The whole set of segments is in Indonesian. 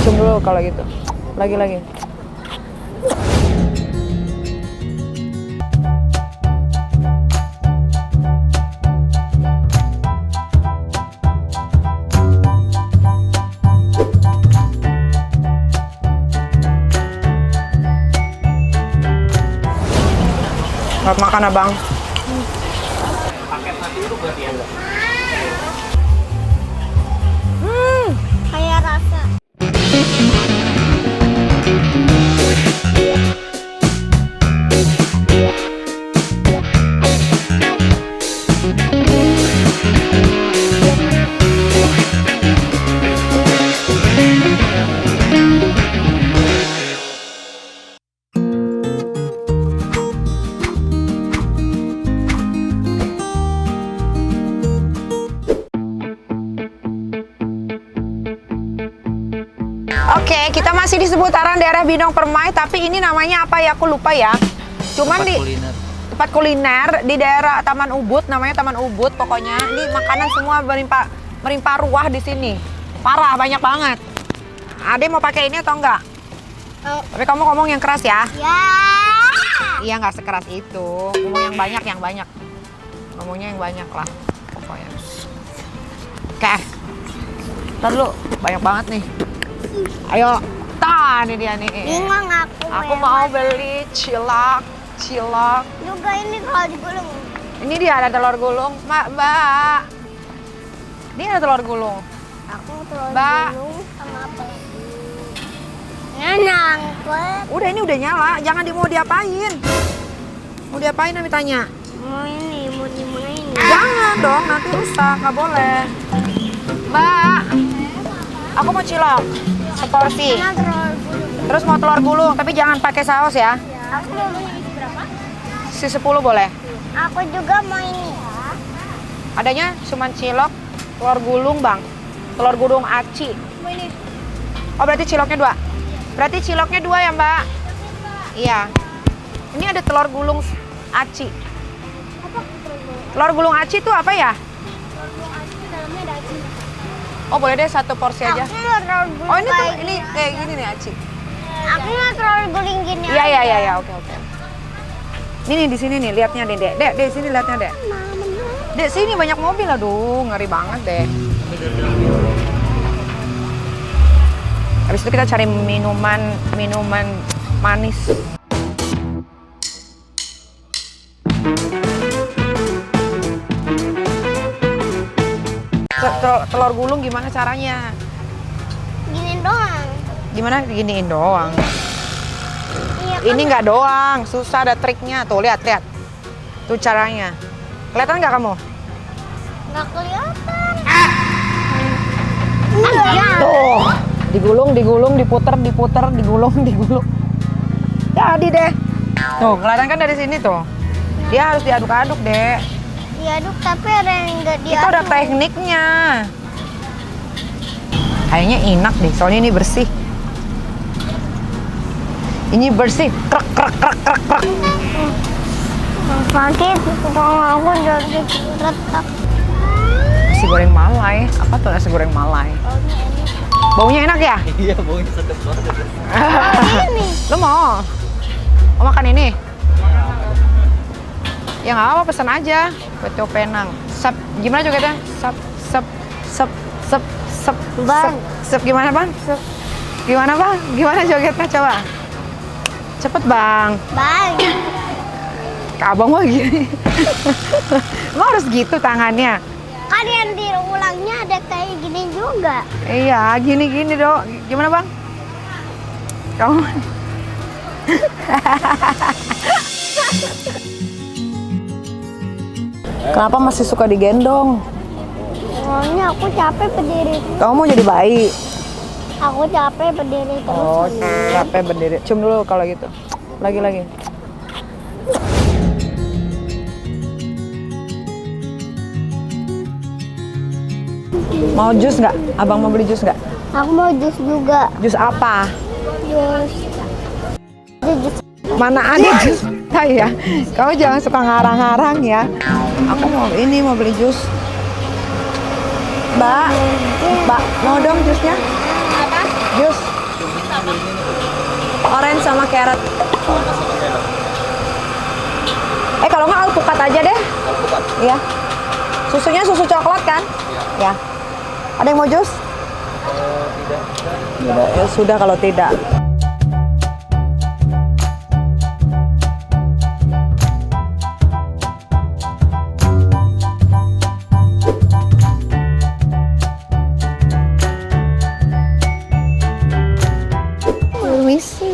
Cium dulu kalau gitu. Lagi. Selamat makan abang. Kayak rasa. Oke, kita masih di seputaran daerah Bindong Permai, tapi ini namanya apa ya? Aku lupa ya. Cuman tempat kuliner di daerah Taman Ubud, namanya Taman Ubud. Pokoknya ini makanan semua melimpah ruah di sini. Parah, banyak banget. Ade mau pakai ini atau enggak? Tapi kamu ngomong yang keras ya? Ya. Iya, nggak sekeras itu. Ngomong yang banyak. Ngomongnya yang banyak lah, pokoknya. Oke. Ntar dulu, banyak banget nih. Ayo, ini dia nih. Bingung Aku mau beli cilok. Juga ini kalau digulung. Ini dia ada telur gulung, Mbak. Ini ada telur gulung. Aku telur Mbak. gulung sama apa lagi? Nangkep. Udah, ini udah nyala. Jangan mau diapain. Mau diapain Ami tanya? Mau dimainin. Jangan dong, nanti rusak. Nggak boleh. Mbak, aku mau cilok. Seporsi. Mana telur gulung? Terus mau telur gulung, tapi jangan pakai saus ya. Aku mau ini berapa? Si 10 boleh. Aku juga mau ini. Adanya cuma cilok, telur gulung, Bang. Telur gulung aci. Mau ini. Oh, berarti ciloknya 2. Berarti ciloknya 2 ya, Mbak? Iya. Ini ada telur gulung aci. Apa telur gulung? Telur gulung aci itu apa ya? Telur gulung aci dalamnya ada aci. Oh, boleh deh 1 porsi aja. Aku mau telur gulung. Oh, ini tuh kayak ini kayak gini nih aci. Aku mau telur gulung gini. Iya, oke. Ini nih di sini nih, lihatnya deh, Dek. Dek, di sini lihatnya, Dek. Dek, sini banyak mobil, aduh, ngeri banget deh. Habis itu kita cari minuman manis. Telur gulung gimana caranya? Gini doang. Gimana giniin doang? Iya, Ini nggak doang, susah, ada triknya. Tuh, lihat. Tuh caranya. Kelihatan nggak kamu? nggak kelihatan. Tuh, digulung, diputer, digulung. Jadi deh. Tuh, kelihatan kan dari sini tuh. Dia harus diaduk-aduk, Dek. Diaduk tapi ada yang nggak diaduk. Itu ada tekniknya. Kayaknya enak deh, soalnya ini bersih. Ini bersih, krek. Sakit, aku jadi retak. Nasi goreng malai. Apa tuh nasi goreng malai? Baunya enak ya? Iya, baunya sedap banget. Ini. Lo mau makan ini? Ya nggak apa, pesan aja. Beto Penang. Sep, gimana jogetnya? Sep. Bang. Sep gimana, Bang? Sep. Gimana, Bang? Gimana jogetnya, coba? Cepet, Bang. Bang. Abang mah gini. Emang harus gitu tangannya? Kan yang diulangnya ada kayak gini juga. Iya, gini dong. Gimana, Bang? Kamu? Kenapa masih suka digendong? Soalnya aku capek berdiri. Kamu mau jadi bayi? Aku capek berdiri terus. Oh, capek berdiri. Cium dulu kalau gitu. Lagi. Mau jus nggak? Abang mau beli jus nggak? Aku mau jus juga. Jus apa? Jus. Jus. Mana ada jus? Ya, kamu jangan suka ngarang-ngarang ya. Aku mau beli jus. Mbak, Mbak, mau dong jusnya? Apa? Jus. Orange sama carrot. Kalau nggak alpukat aja deh. Alpukat. Iya. Susunya susu coklat kan? Iya. Ya. Ada yang mau jus? Tidak. Ya sudah kalau tidak. Permisi.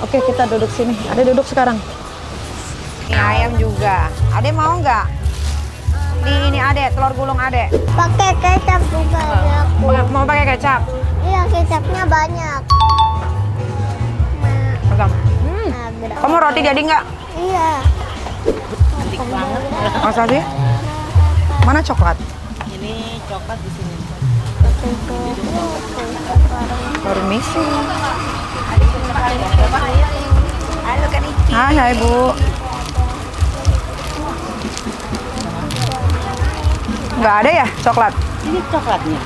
Oke, kita duduk sini. Ada duduk sekarang. Ini ayam juga. Ade mau nggak? Ini Ade, telur gulung Ade. Pakai kecap juga ya. Mau pakai kecap? Iya, kecapnya banyak. Pegang. Nah, berapa? Kamu roti jadi nggak? Iya. Masa sih? Mana coklat? Ini coklat di sini. Permisi. Halo Kak Niki. Hai Bu. Nggak ada ya coklat? Ini coklatnya.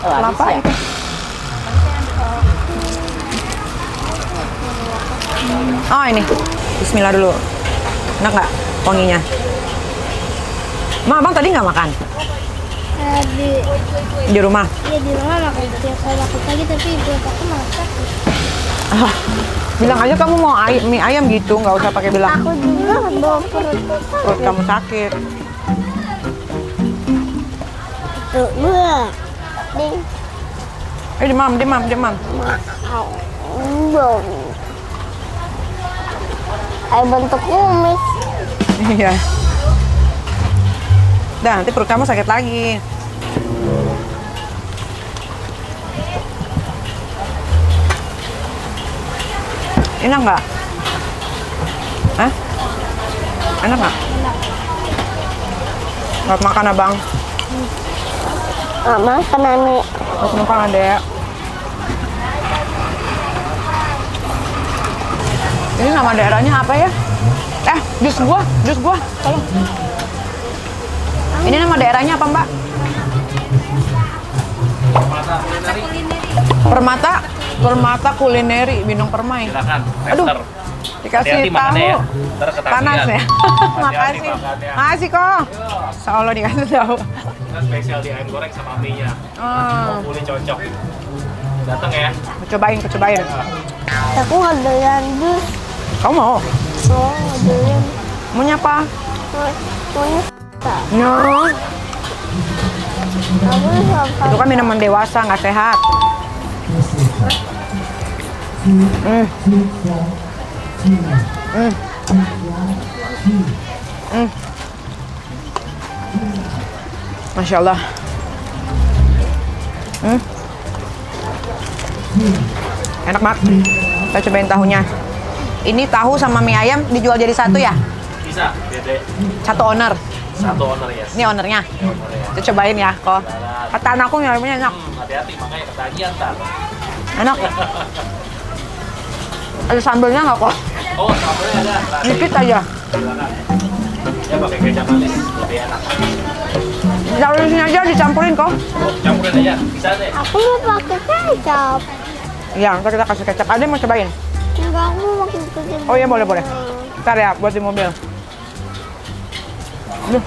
Kelapa habis ya. itu. Oh ini. Bismillah dulu. Enak nggak wanginya? Ma, abang tadi nggak makan? Di rumah? Iya, di rumah makan tiap kali aku pagi, tapi buat aku malah sakit. Ah, bilang aja kamu mau mie ayam gitu, nggak usah pakai bilang Aku juga bawa perut. perut kamu sakit. Tuh, dua. Nih, Demam. belum. Kayak bentuk kumis. Iya. Dah, nanti perut kamu sakit lagi. Enak nggak? Hah? Enak nggak? Nggak makan abang? Nggak makan, Ani. Nggak makan adek. Ini nama daerahnya apa ya? Jus gua, tolong. Ini nama daerahnya apa, Mbak? Permata Kulineri Binong Permai. Silakan. Aduh, Tester. dikasih Hati-hati tahu. makannya ya. Ntar ketagihan. Panas ya. Hati-hati Makasih. makannya. Makasih kok. Seolah dikasih tahu. Kita spesial di ayam goreng sama mie-nya. Oh, Boleh cocok. Datang ya. cobain. Aku nggak doyan jus. Kamu mau? Oh, nggak doyan. Mau nyapa? Maunya No. aku sampai. Itu kan minuman dewasa, nggak sehat. Masya Allah. Enak banget. Kita cobain tahunya. Ini tahu sama mie ayam dijual jadi satu ya? Bisa, Dede. Satu owner. Satu owner ya. Ini ownernya. Owner ya. Kita cobain ya, kok. Kata anakku nyarinya enak. Hati-hati makanya ketagihan ntar. Enak. Ada sambelnya nggak kok? Oh, sambelnya ada. Dikit aja. Silakan. Ya pakai kecap manis lebih enak. Taruh di sini aja dicampurin kok. Oh, campurin aja. Bisa deh. Aku mau pakai kecap. Iya, ntar kita kasih kecap. Ada yang mau cobain? Enggak, aku mau pakai kecap. Oh iya, boleh. Ntar ya, buat di mobil. Aduh,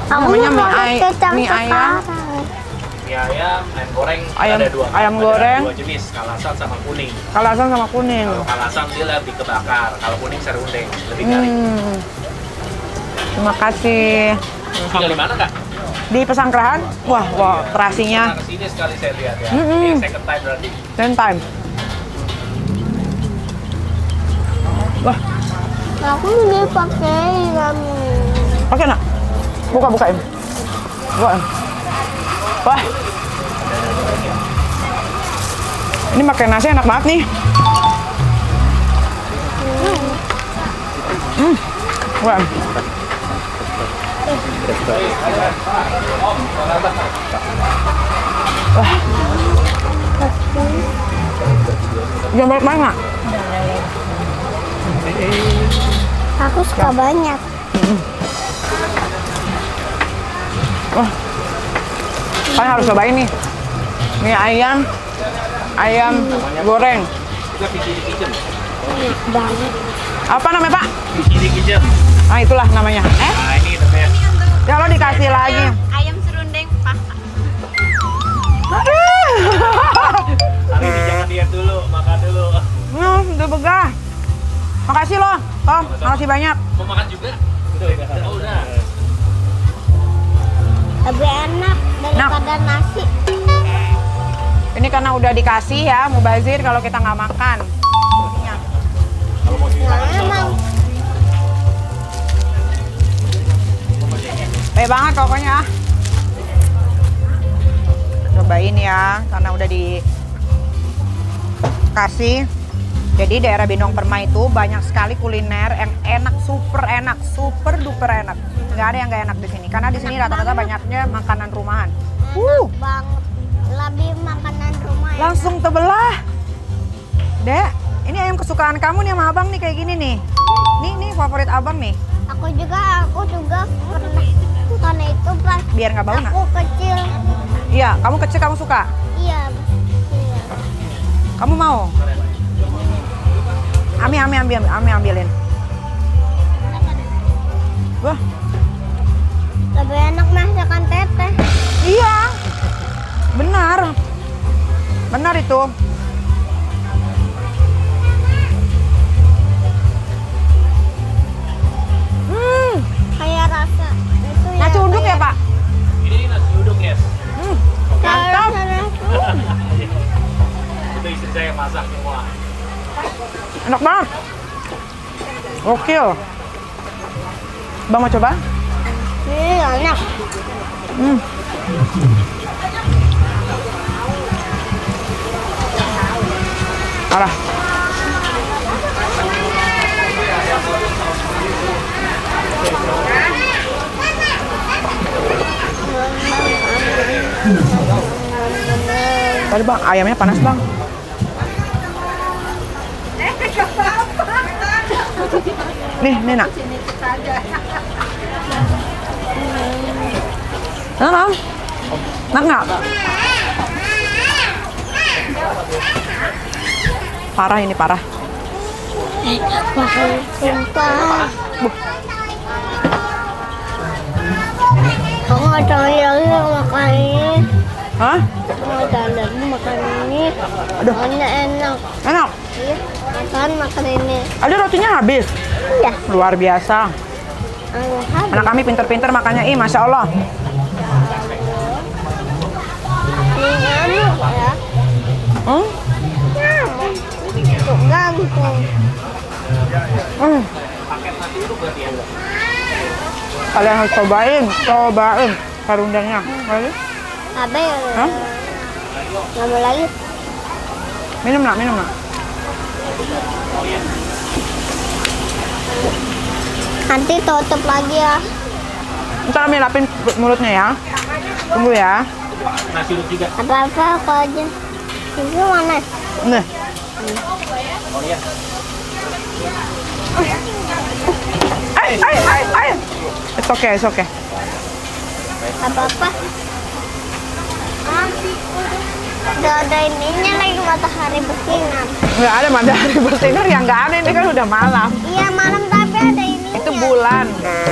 Aku namanya mau pakai kecap mie ayam. sekarang. Mie ayam, ayam goreng Ayam- ada dua. ayam Ada goreng. dua jenis, kalasan sama kuning. Kalasan sama kuning. Kalau kalasan dia lebih kebakar, kalau kuning serundeng, lebih garing. Terima kasih. Tinggal di mana kak? Di Pesanggrahan, wah, terasinya Kita kesini sekali saya lihat ya. Mm-mm. Ini second time berarti. 10 time. Wah, Aku mau pakai kamu. pakai nak? Bukain. Bukain. Wah. Ini pakai nasi enak banget nih. Wah. Wah. Jangan banyak nggak? Aku suka banyak. Wah, kalian harus cobain nih. Mie ayam goreng. Juga Pichiri Kitchen. Enak banget. Apa namanya Pak? Pichiri Kitchen. Nah itulah namanya. Nah ini the best. Ya lo dikasih lagi. Ayam serundeng paha. Hari ini jangan diet dulu, makan dulu. Udah begah. Makasih loh. Oh, makasih banyak. Mau makan juga? Oh, udah. Lebih enak daripada nasi. Ini karena udah dikasih ya, mubazir kalau kita nggak makan. Iya. Kalau mau Nah, dimakan emang Baik banget pokoknya. Cobain ya, karena udah dikasih. Jadi daerah Bindong Permai itu banyak sekali kuliner yang enak, super duper enak. Nggak ada yang nggak enak di sini, karena di sini rata-rata banyaknya makanan rumahan. enak banget. Lebih makanan rumah ya. Langsung tebelah. Dek, ini ayam kesukaan kamu nih sama abang nih kayak gini nih. Nih favorit abang nih. Aku juga pernah. Karena itu pas Biar nggak bau nggak? aku kecil. Iya, kamu kecil kamu suka. Iya. Iya. Kamu mau? Ami ambilin. Wah, Lebih enak masakan teteh. iya. Benar itu. Kayak rasa itu ya. Nasi uduk ya, kayak- Pak? Ini nasi uduk ya. kayak Mantap. rasa nasi. Itu istri saya masak semua. Enak banget. Gokil. Bang mau coba? Ini enak. Parah. Tadi bang, ayamnya panas bang. Nih nak. Enak nggak? Parah ini parah. Sumpah. Kamu ada lagi makan ini. Hah? Kamu ada lagi makan ini. Aduh. Soalnya enak. Enak. Iya. Makan ini. Ada rotinya habis. Iya. Luar biasa. Habis. Anak kami pinter-pinter makannya. Masya Allah. Ini enak ya. Hmm? Tuh gantung. Hmm. Kalian harus cobain serundengnya. Lagi? Abe. Hah? Nggak mau lagi. Minum nak. Nanti tutup lagi ya. Ntar kami lapin mulutnya ya. Tunggu ya. Nasi uduk juga. Apa-apa aku aja. Ini mana? Nih. Oh iya. Ay. It's okay. Apa-apa. Udah ada ininya lagi matahari bersinar. Nggak ada matahari bersinar yang nggak ada, ini kan udah malam. Iya malam tapi ada ininya. Itu bulan.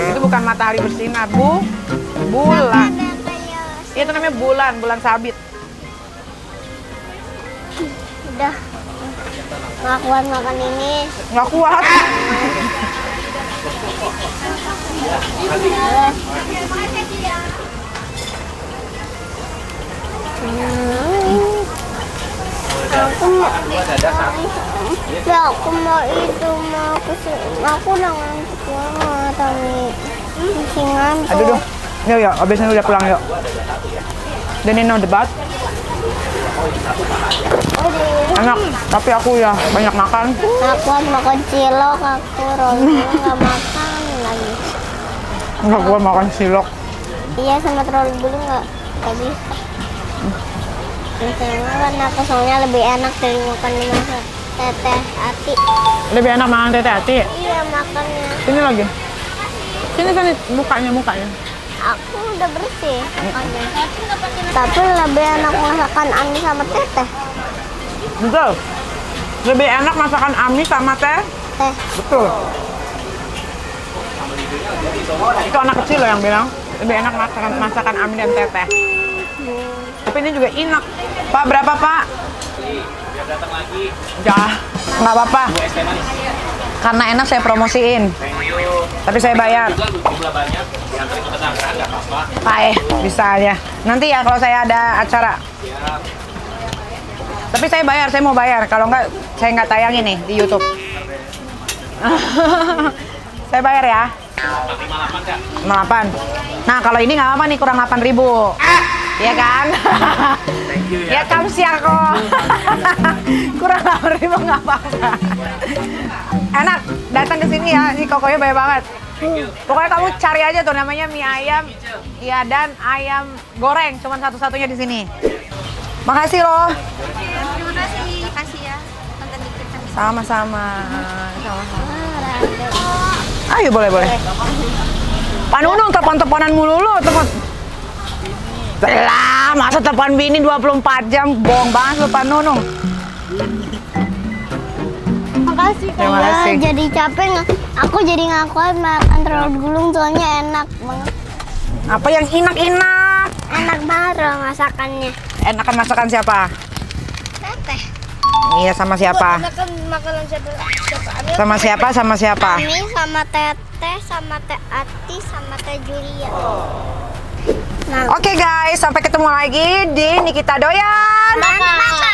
Itu bukan matahari bersinar, Bu. Bulan. Ada kayak Itu namanya bulan sabit. udah nggak kuat makan ini. Nggak kuat. Aku mau ya aku mau itu mau aku udah ngantuk banget tapi masih ngantuk. Aduh, duh. Yuk, abis ini udah pulang yuk. Dan ini no debat. Enak, tapi aku ya banyak makan. Aku makan cilok, aku roti nggak makan lagi. Nggak kuat makan silok. Iya sama terlalu dulu nggak bisa. Misalnya karena aku soalnya lebih enak dari makan di masa teteh hati. Lebih enak makan teteh hati. Iya makannya. Sini lagi. Sini mukanya. Aku udah bersih. Tapi lebih enak masakan Ami sama Teteh. Betul. Lebih enak masakan Ami sama Teh. Teh. Betul. Itu anak kecil loh yang bilang lebih enak masakan Ami dan Teteh. Tapi ini juga enak. Pak, berapa Pak? Biar datang lagi. Ya, nggak apa-apa. 2 es teh manis. Karena enak saya promosiin. Thank you. Tapi saya bayar. Juga jumlah banyak, diantarin ke tetangga, nggak apa-apa. Pak, bisa aja. Nanti ya kalau saya ada acara. Siap. Tapi saya bayar, saya mau bayar. Kalau nggak, saya nggak tayangin nih di YouTube. Saya bayar ya. 458 Kak. 58. Nah, kalau ini nggak apa nih, kurang 8.000. Iya kan? Thank you Ya kamu sih aku. Kurang 8.000 nggak apa-apa. Enak, datang ke sini ya. Ini kokonya banyak banget. Pokoknya kamu cari aja tuh namanya mie ayam, iya dan ayam goreng, cuman satu-satunya di sini. Makasih loh. Terima kasih ya. Nonton dikit. Sama-sama. Sama-sama. Ayo boleh. Pak Nunung telepon-teleponan mulu lu, telepon. Belah, masa telepon bini 24 jam, bohong banget lu Pak Nunung. Makasih Terima Kak. kasih. Jadi capek nggak? Aku jadi ngakuin makan terlalu gulung soalnya enak banget. Apa yang enak-enak? Enak banget loh masakannya. Enakan masakan siapa? Teteh. Iya, sama siapa? Enakan makanan siapa? Sama siapa? Sama siapa? Ami sama Teteh sama Teh Ati sama Teh Julia. Nah, Oke guys, sampai ketemu lagi di Nikita Doyan. makan.